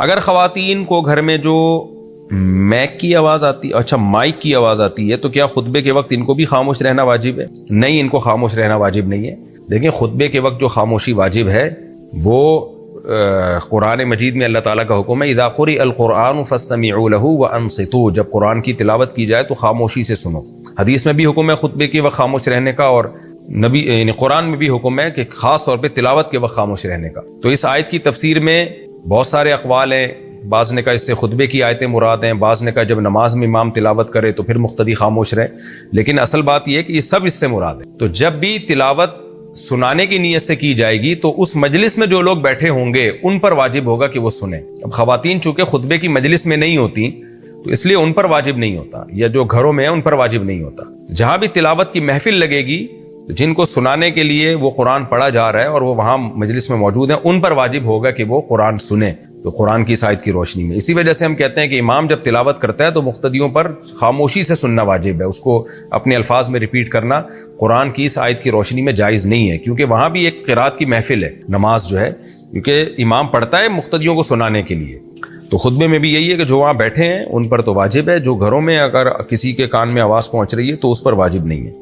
اگر خواتین کو گھر میں جو میک کی آواز آتی، اچھا مائک کی آواز آتی ہے، تو کیا خطبے کے وقت ان کو بھی خاموش رہنا واجب ہے؟ نہیں، ان کو خاموش رہنا واجب نہیں ہے۔ دیکھیں خطبے کے وقت جو خاموشی واجب ہے وہ قرآن مجید میں اللہ تعالیٰ کا حکم ہے اذا قرئ القرآن فاستمعوا له وانصتوا، جب قرآن کی تلاوت کی جائے تو خاموشی سے سنو۔ حدیث میں بھی حکم ہے خطبے کے وقت خاموش رہنے کا، اور نبی یعنی قرآن میں بھی حکم ہے کہ خاص طور پہ تلاوت کے وقت خاموش رہنے کا۔ تو اس آیت کی تفسیر میں بہت سارے اقوال ہیں، بعض نے کہا اس سے خطبے کی آیتیں مراد ہیں، بعض نے کہا جب نماز میں امام تلاوت کرے تو پھر مقتدی خاموش رہے، لیکن اصل بات یہ ہے کہ یہ سب اس سے مراد ہے۔ تو جب بھی تلاوت سنانے کی نیت سے کی جائے گی تو اس مجلس میں جو لوگ بیٹھے ہوں گے ان پر واجب ہوگا کہ وہ سنیں۔ اب خواتین چونکہ خطبے کی مجلس میں نہیں ہوتی تو اس لیے ان پر واجب نہیں ہوتا، یا جو گھروں میں ہیں ان پر واجب نہیں ہوتا۔ جہاں بھی تلاوت کی محفل لگے گی، جن کو سنانے کے لیے وہ قرآن پڑھا جا رہا ہے اور وہ وہاں مجلس میں موجود ہیں، ان پر واجب ہوگا کہ وہ قرآن سنیں، تو قرآن کی اس آیت کی روشنی میں۔ اسی وجہ سے ہم کہتے ہیں کہ امام جب تلاوت کرتا ہے تو مقتدیوں پر خاموشی سے سننا واجب ہے، اس کو اپنے الفاظ میں ریپیٹ کرنا قرآن کی اس آیت کی روشنی میں جائز نہیں ہے، کیونکہ وہاں بھی ایک قرات کی محفل ہے نماز جو ہے، کیونکہ امام پڑھتا ہے مقتدیوں کو سنانے کے لیے۔ تو خطبے میں بھی یہی ہے کہ جو وہاں بیٹھے ہیں ان پر تو واجب ہے، جو گھروں میں اگر کسی کے کان میں آواز پہنچ رہی ہے تو اس پر واجب نہیں ہے۔